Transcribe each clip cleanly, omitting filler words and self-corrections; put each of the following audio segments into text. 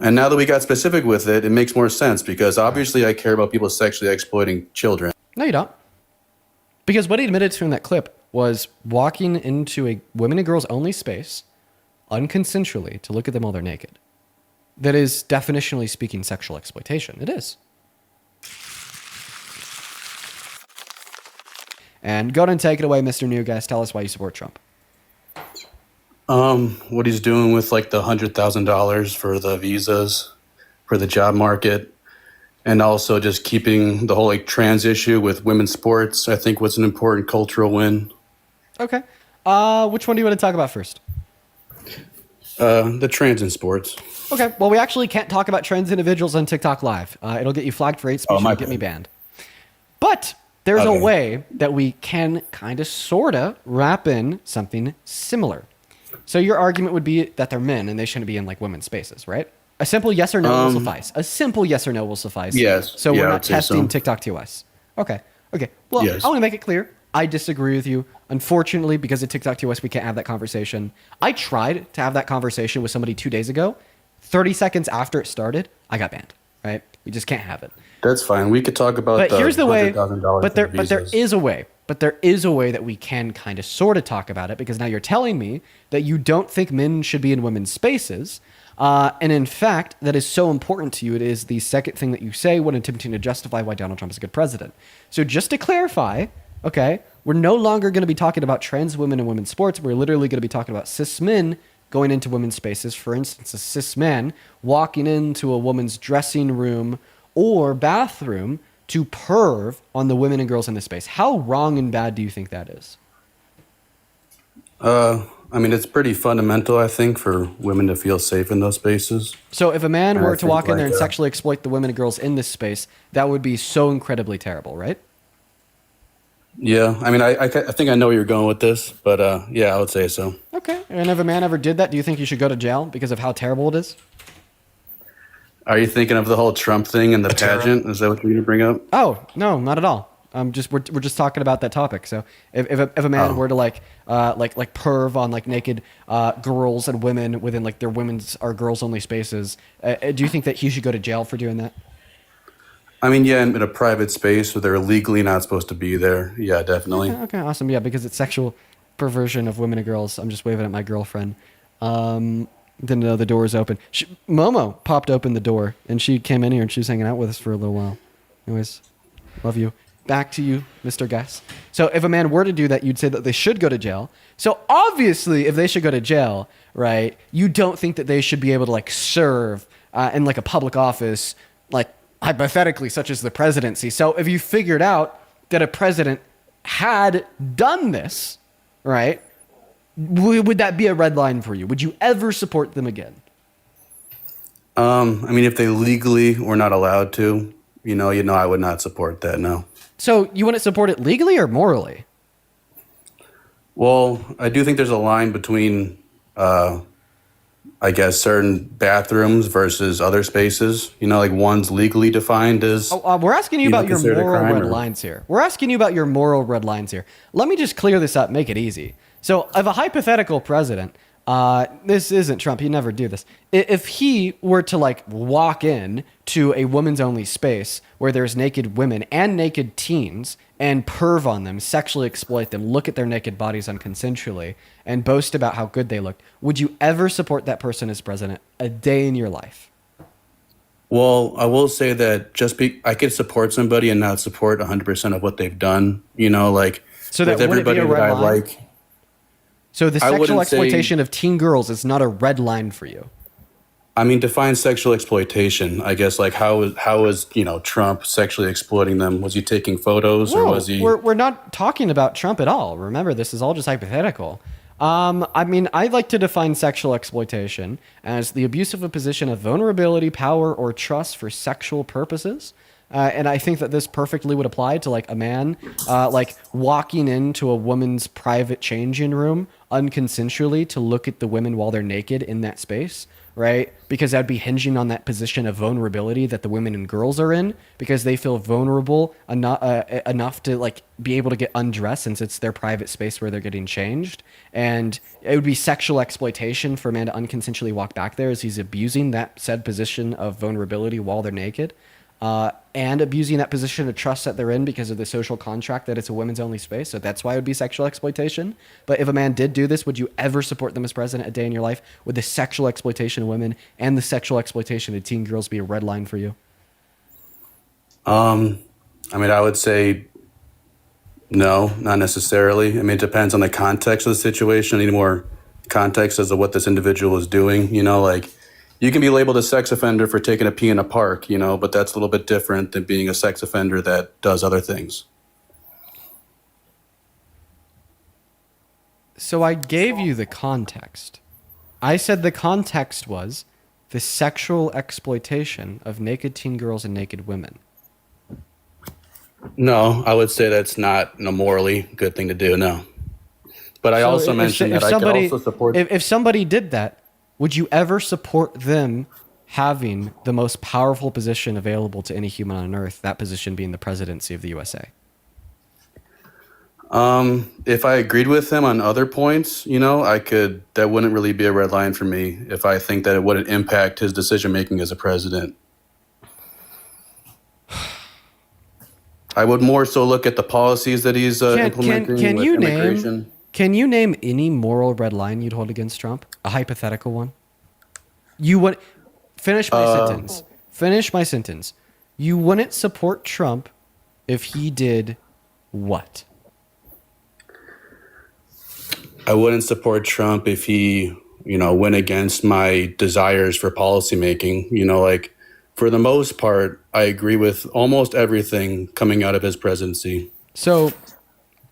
And now that we got specific with it, it makes more sense because obviously I care about people sexually exploiting children. No, you don't. Because what he admitted to in that clip was walking into a women and girls only space unconsensually to look at them while they're naked. That is definitionally speaking sexual exploitation. It is. And go ahead and take it away, Mr. New Guest. Tell us why you support Trump. What he's doing with like the $100,000 for the visas for the job market, and also just keeping the whole like trans issue with women's sports, I think was an important cultural win. Okay. Which one do you want to talk about first? The trans in sports. Okay. Well, we actually can't talk about trans individuals on TikTok Live. It'll get you flagged for hate speech and get me banned. But there's a way that we can kind of sort of wrap in something similar. So your argument would be that they're men and they shouldn't be in like women's spaces, right? A simple yes or no will suffice. A simple yes or no will suffice. Yes. So we're not testing TikTok TOS. Okay. Well, yes. I want to make it clear. I disagree with you. Unfortunately, because of TikTok TOS, we can't have that conversation. I tried to have that conversation with somebody 2 days ago. 30 seconds after it started, I got banned, right? We just can't have it. That's fine. We could talk about But here's the way. $100,000 But there is a way. But there is a way that we can kind of sort of talk about it, because now you're telling me that you don't think men should be in women's spaces. And in fact, that is so important to you. It is the second thing that you say when attempting to justify why Donald Trump is a good president. So just to clarify, okay, we're no longer going to be talking about trans women in women's sports. We're literally going to be talking about cis men going into women's spaces. For instance, a cis man walking into a woman's dressing room or bathroom to perv on the women and girls in the space. How wrong and bad do you think that is? I mean, it's pretty fundamental, I think, for women to feel safe in those spaces. So if a man were to walk in there and sexually exploit the women and girls in this space, that would be so incredibly terrible, right? Yeah, I mean, I think I know where you're going with this, but yeah, I would say so. Okay, and if a man ever did that, do you think you should go to jail because of how terrible it is? Are you thinking of the whole Trump thing and the pageant? Is that what you're going to bring up? Oh, no, not at all. We're just talking about that topic. So if a man were to like perv on like naked girls and women within like their women's or girls only spaces, do you think that he should go to jail for doing that? I mean, yeah, in a private space where they're legally not supposed to be there. Yeah, definitely. Okay, awesome. Yeah, because it's sexual perversion of women and girls. I'm just waving at my girlfriend. Didn't know the door was open. Momo popped open the door, and she came in here, and she was hanging out with us for a little while. Anyways, love you. Back to you, Mr. Guest. So if a man were to do that, you'd say that they should go to jail. So obviously, if they should go to jail, right, you don't think that they should be able to like serve in like a public office, like hypothetically, such as the presidency. So if you figured out that a president had done this, right, would that be a red line for you? Would you ever support them again? I mean, if they legally were not allowed to, you know, I would not support that. No. So you wouldn't support it legally or morally? Well, I do think there's a line between, I guess, certain bathrooms versus other spaces. You know, like one's legally defined as. We're asking you about your moral red lines here. We're asking you about your moral red lines here. Let me just clear this up, make it easy. So, if a hypothetical president, this isn't Trump, he'd never do this. If he were to like walk in to a women's only space where there's naked women and naked teens and perv on them, sexually exploit them, look at their naked bodies unconsensually, and boast about how good they look, would you ever support that person as president a day in your life? Well, I will say that I could support somebody and not support 100% of what they've done. You know, like so that with everybody that I line? Like. So the sexual exploitation of teen girls is not a red line for you? I mean, define sexual exploitation. I guess like how was Trump sexually exploiting them? Was he taking photos or was he? We're not talking about Trump at all. Remember, this is all just hypothetical. I mean, I like to define sexual exploitation as the abuse of a position of vulnerability, power, or trust for sexual purposes. And I think that this perfectly would apply to like a man, like walking into a woman's private changing room unconsensually to look at the women while they're naked in that space, right? Because that would be hinging on that position of vulnerability that the women and girls are in, because they feel vulnerable enough to like be able to get undressed since it's their private space where they're getting changed. And it would be sexual exploitation for a man to unconsensually walk back there as he's abusing that said position of vulnerability while they're naked. And abusing that position of trust that they're in because of the social contract that it's a women's only space. So that's why it would be sexual exploitation. But if a man did do this, would you ever support them as president a day in your life? Would the sexual exploitation of women and the sexual exploitation of teen girls be a red line for you? I mean, I would say no, not necessarily. I mean, it depends on the context of the situation. I need more context as to what this individual is doing. Like you can be labeled a sex offender for taking a pee in a park, but that's a little bit different than being a sex offender that does other things. So I gave you the context. I said the context was the sexual exploitation of naked teen girls and naked women. No, I would say that's not a morally good thing to do. No, but I So also mentioned that I could also support. if somebody did that, would you ever support them having the most powerful position available to any human on earth, that position being the presidency of the USA? If I agreed with him on other points, I could. That wouldn't really be a red line for me if I think that it wouldn't impact his decision making as a president. I would more so look at the policies that he's implementing Can with you immigration. can you name any moral red line you'd hold against Trump? A hypothetical one? You would finish my sentence. Finish my sentence. You wouldn't support Trump if he did what? I wouldn't support Trump if he, went against my desires for policymaking. Like for the most part, I agree with almost everything coming out of his presidency. So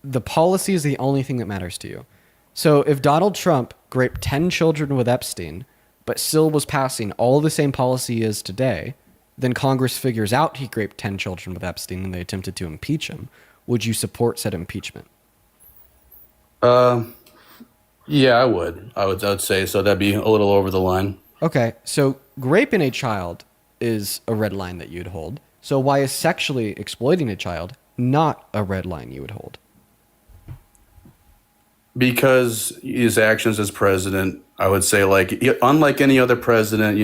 the policy is the only thing that matters to you. So if Donald Trump raped 10 children with Epstein, but still was passing all the same policy as today, then Congress figures out he raped 10 children with Epstein and they attempted to impeach him. Would you support said impeachment? Yeah, I would. I would say so. That'd be a little over the line. Okay, so raping a child is a red line that you'd hold. So why is sexually exploiting a child not a red line you would hold? Because his actions as president, I would say, like, unlike any other president,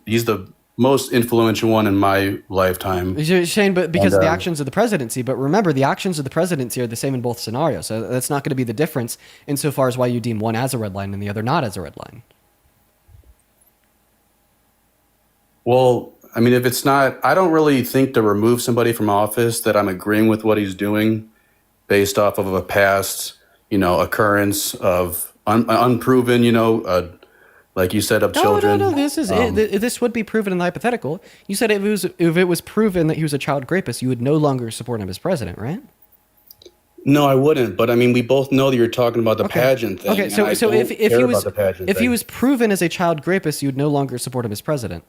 he's the most influential one in my lifetime. You're saying, but because And, of the actions of the presidency. But remember, the actions of the presidency are the same in both scenarios. So that's not going to be the difference insofar as why you deem one as a red line and the other not as a red line. Well, I mean, if it's not, I don't really think to remove somebody from office that I'm agreeing with what he's doing based off of a past, occurrence of unproven, like you said, of children. No. This would be proven in the hypothetical. You said if it was proven that he was a child rapist, you would no longer support him as president, right? No, I wouldn't. But I mean, we both know that you're talking about the pageant thing. Okay, and so I so don't if care he about was the pageant if he thing. was proven as a child rapist, you would no longer support him as president.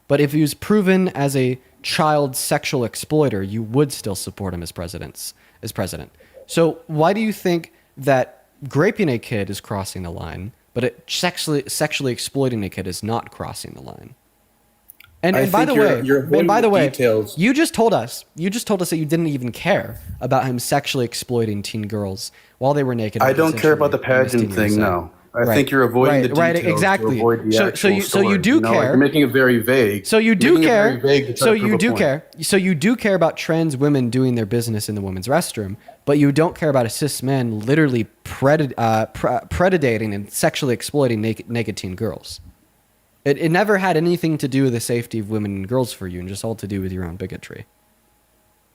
But if he was proven as a child sexual exploiter, you would still support him as president. So why do you think that raping a kid is crossing the line, but sexually exploiting a kid is not crossing the line? And by the way, details. you just told us that you didn't even care about him sexually exploiting teen girls while they were naked. I don't care about the pageant thing. No, I think you're avoiding the details. Right, exactly. To avoid the actual So you story, do like, care. you're making it very vague. So you do Making it care. very vague to try So to prove you a do point. care. So you do care about trans women doing their business in the women's restroom, but you don't care about a cis man literally predating and sexually exploiting naked teen girls. It never had anything to do with the safety of women and girls for you, and just all to do with your own bigotry.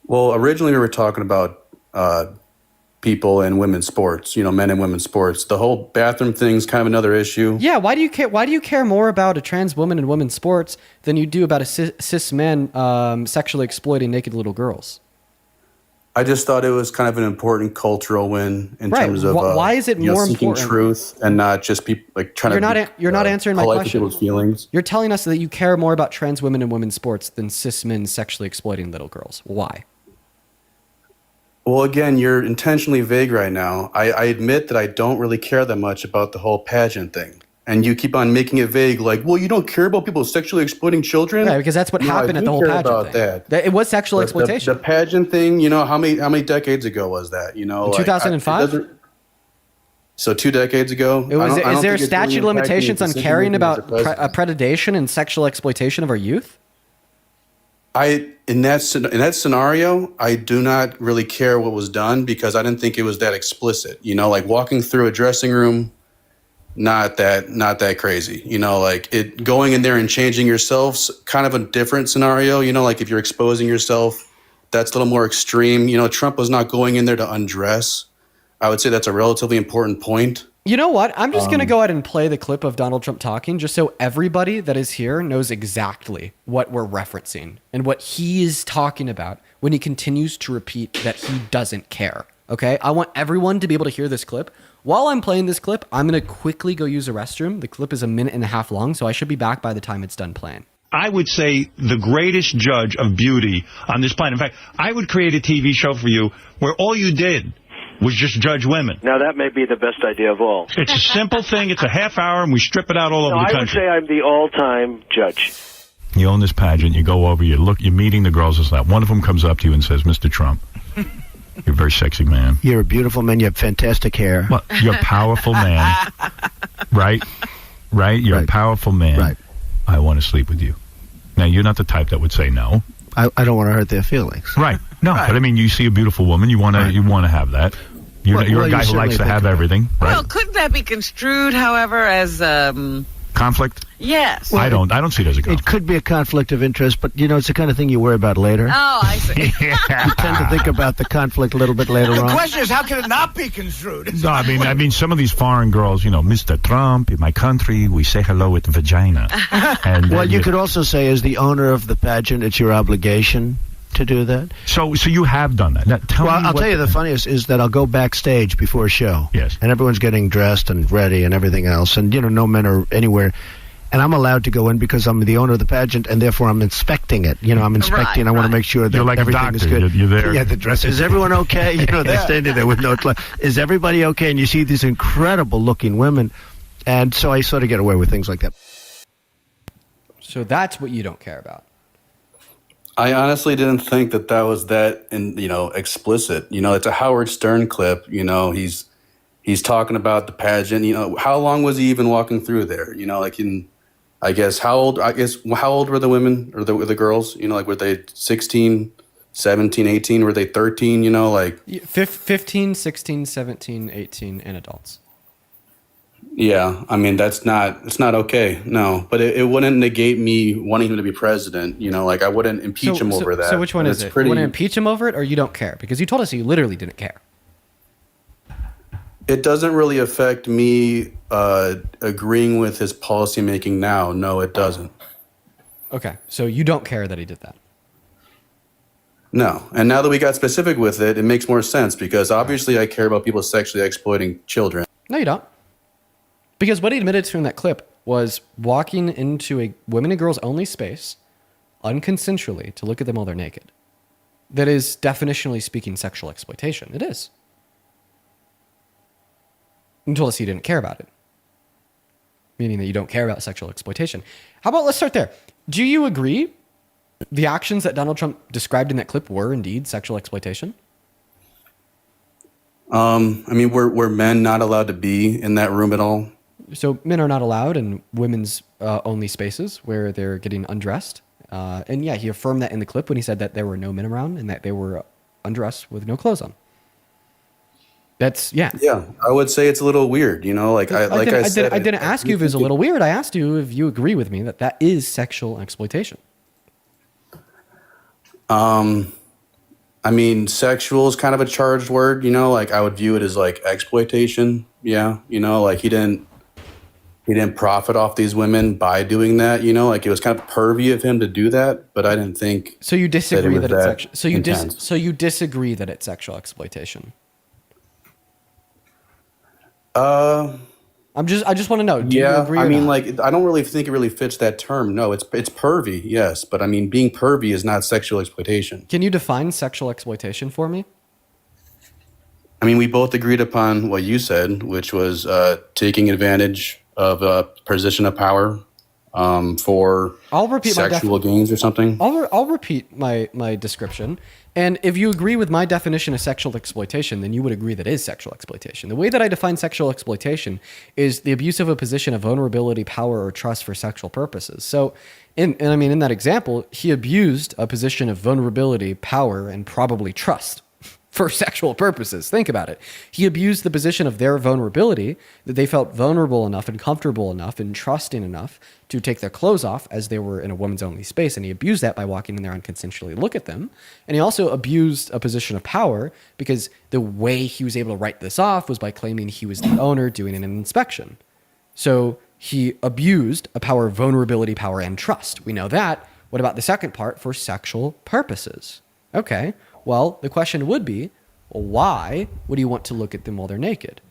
Well, originally we were talking about people in women's sports, men in women's sports. The whole bathroom thing's kind of another issue. Yeah, why do you care? Why do you care more about a trans woman in women's sports than you do about a cis man sexually exploiting naked little girls? I just thought it was kind of an important cultural win in terms of why is it more seeking important? truth and not just people like trying You're not answering my polite to question. people's feelings. You're telling us that you care more about trans women in women's sports than cis men sexually exploiting little girls. Why? Well, again, you're intentionally vague right now. I admit that I don't really care that much about the whole pageant thing. and you keep on making it vague, like, well, you don't care about people sexually exploiting children? Right, because that's what No, I happened at do the whole care pageant about thing. that. It was sexual But exploitation. The pageant thing, you know, how many decades ago was that? You know, In 2005? So 2 decades ago. It was. I Is don't there think it's statute really impacting limitations on decision caring making as a about president. predation and sexual exploitation of our youth? In that scenario, I do not really care what was done because I didn't think it was that explicit. You know, like walking through a dressing room, not that crazy. You know, like it going in there and changing yourself's kind of a different scenario. You know, like if you're exposing yourself, that's a little more extreme. You know, Trump was not going in there to undress. I would say that's a relatively important point. You know what? I'm just going to go ahead and play the clip of Donald Trump talking just so everybody that is here knows exactly what we're referencing and what he is talking about when he continues to repeat that he doesn't care. Okay? I want everyone to be able to hear this clip. While I'm playing this clip, I'm going to quickly go use a restroom. The clip is 1.5 minutes long, so I should be back by the time it's done playing. I would say the greatest judge of beauty on this planet. In fact, I would create a TV show for you where all you did was just judge women. Now, that may be the best idea of all. It's a simple thing. It's a half hour, and we strip it out all over the I would country. say I'm the all-time judge. You own this pageant. You go over. You're meeting the girls and stuff. One of them comes up to you and says, "Mr. Trump, you're a very sexy man. You're a beautiful man. You have fantastic hair. Well, you're a powerful man, right? Right? You're a Right. powerful man. Right. I want to sleep with you." Now, you're not the type that would say no. I don't want to hurt their feelings. Right. No, Right. but I mean, you see a beautiful woman, you want to have that. You're Well, a you guy who certainly likes to think have about it. everything, right? Well, couldn't that be construed, however, as Conflict? yes? I don't see it as a conflict. It could be a conflict of interest, but, you know, it's the kind of thing you worry about later. Oh, I see. You tend to think about the conflict a little bit later on. The question is, how can it not be construed? No, I mean, some of these foreign girls, you know, Mr. Trump, in my country, we say hello with vagina. And Well, you could also say, as the owner of the pageant, it's your obligation to do that. So you have done that. Now, tell Well, me I'll what tell you the funniest is that I'll go backstage before a show. Yes. And everyone's getting dressed and ready and everything else. And, you know, no men are anywhere. And I'm allowed to go in because I'm the owner of the pageant, and therefore I'm inspecting it. You know, I'm inspecting. Right, I want right. to make sure that You're like a everything doctor. is good. You're there. Yeah, the dress. Is everyone okay? You know, they're standing there with no clothes. Is everybody okay? And you see these incredible-looking women. And so I sort of get away with things like that. So that's what you don't care about. I honestly didn't think that was that, explicit. You know, it's a Howard Stern clip. You know, he's talking about the pageant. You know, how long was he even walking through there? You know, like how old were the women or the girls? You know, like were they 16, 17, 18? Were they 13? You know, like 15, 16, 17, 18, and adults. yeah. I mean, it's not okay. No, but it wouldn't negate me wanting him to be president. You know, like I wouldn't impeach him over that. So which one And is it's it? pretty- You want to impeach him over it, or you don't care? Because you told us you literally didn't care. It doesn't really affect me agreeing with his policymaking now. No, it doesn't. Okay, so you don't care that he did that. No. And now that we got specific with it, it makes more sense because obviously I care about people sexually exploiting children. No, you don't. Because what he admitted to in that clip was walking into a women and girls only space unconsensually to look at them while they're naked. That is definitionally speaking sexual exploitation. It is. You told us you didn't care about it, meaning that you don't care about sexual exploitation. How about let's start there. Do you agree the actions that Donald Trump described in that clip were indeed sexual exploitation? I mean, were men not allowed to be in that room at all? So men are not allowed in women's only spaces where they're getting undressed. And yeah, he affirmed that in the clip when he said that there were no men around and that they were undressed with no clothes on. That's, yeah. Yeah, I would say it's a little weird, you know, like I didn't ask you if it was a little weird. I asked you if you agree with me that that is sexual exploitation. I mean, sexual is kind of a charged word, you know, like I would view it as like exploitation. Yeah. You know, like he didn't profit off these women by doing that, you know, like it was kind of pervy of him to do that, but I didn't think. So you disagree that it's sexual. intense. So you disagree that it's sexual exploitation. I just want to know. Do you agree? I or mean, not? like I don't really think it really fits that term. No, it's pervy, yes, but I mean, being pervy is not sexual exploitation. Can you define sexual exploitation for me? I mean, we both agreed upon what you said, which was taking advantage of a position of power for I'll repeat my sexual gains or something. I'll repeat my description. And if you agree with my definition of sexual exploitation, then you would agree that is sexual exploitation. The way that I define sexual exploitation is the abuse of a position of vulnerability, power, or trust for sexual purposes. So, in that example, he abused a position of vulnerability, power, and probably trust for sexual purposes. Think about it. He abused the position of their vulnerability, that they felt vulnerable enough and comfortable enough and trusting enough to take their clothes off as they were in a woman's only space. And he abused that by walking in there and consensually look at them. And he also abused a position of power because the way he was able to write this off was by claiming he was the owner doing an inspection. So he abused a power of vulnerability, power, and trust. We know that. What about the second part for sexual purposes? Okay. Well, the question would be, why would he want to look at them while they're naked?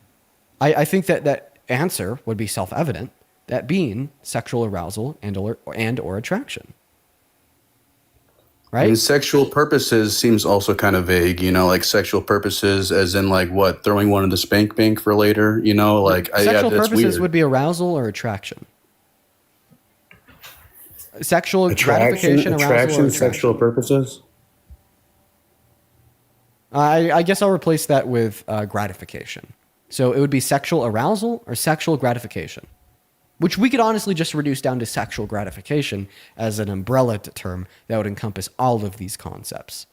I think that answer would be self-evident, that being sexual arousal and or attraction. Right? And sexual purposes seems also kind of vague, like sexual purposes as in like what, throwing one in the spank bank for later, Sexual that's purposes weird. would be arousal or attraction. Sexual gratification, arousal, or attraction. Sexual purposes? I guess I'll replace that with gratification. So it would be sexual arousal or sexual gratification, which we could honestly just reduce down to sexual gratification as an umbrella term that would encompass all of these concepts,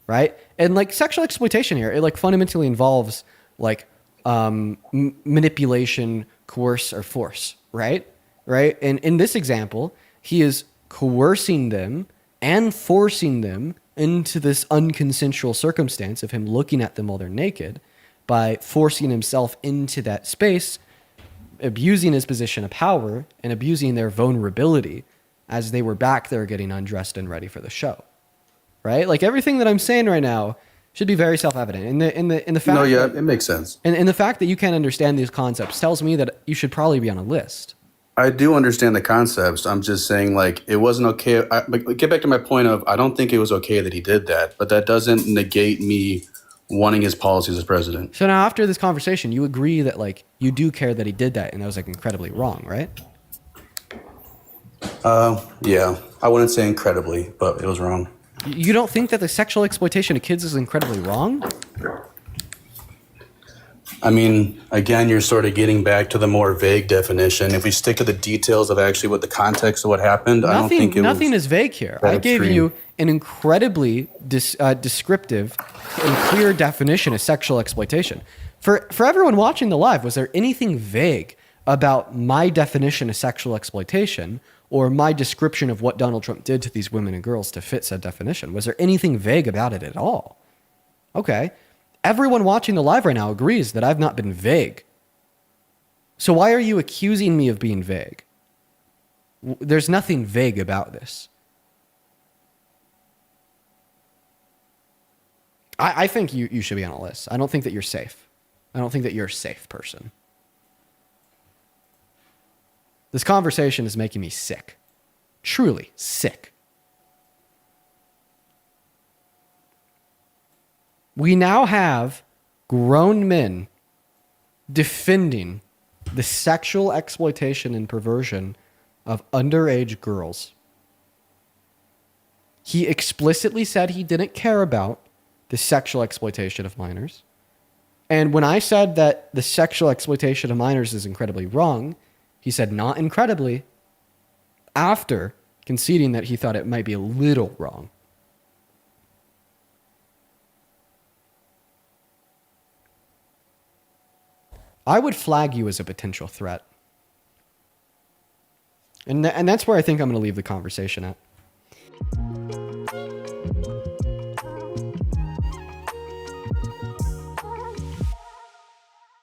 right? And like sexual exploitation here, it like fundamentally involves like manipulation, coerce, or force, right? Right? And in this example, he is coercing them and forcing them into this unconsensual circumstance of him looking at them while they're naked by forcing himself into that space, abusing his position of power and abusing their vulnerability as they were back there getting undressed and ready for the show. Right? Like everything that I'm saying right now should be very self-evident. In the fact it makes sense. And the fact that you can't understand these concepts tells me that you should probably be on a list. I do understand the concepts. I'm just saying, like, it wasn't okay. Get back to my point of, I don't think it was okay that he did that, but that doesn't negate me wanting his policies as president. So now after this conversation, you agree that, like, you do care that he did that and that was, like, incredibly wrong, right? Yeah. I wouldn't say incredibly, but it was wrong. You don't think that the sexual exploitation of kids is incredibly wrong? I mean, again, you're sort of getting back to the more vague definition. If we stick to the details of actually what the context of what happened, I don't think nothing is vague here. I gave you an incredibly descriptive and clear definition of sexual exploitation. For everyone watching the live, was there anything vague about my definition of sexual exploitation or my description of what Donald Trump did to these women and girls to fit said definition? Was there anything vague about it at all? Okay. Everyone watching the live right now agrees that I've not been vague. So why are you accusing me of being vague? There's nothing vague about this. I think you should be on a list. I don't think that you're safe. I don't think that you're a safe person. This conversation is making me sick. Truly sick. We now have grown men defending the sexual exploitation and perversion of underage girls. He explicitly said he didn't care about the sexual exploitation of minors. And when I said that the sexual exploitation of minors is incredibly wrong, he said not incredibly, after conceding that he thought it might be a little wrong. I would flag you as a potential threat. And that's where I think I'm going to leave the conversation at.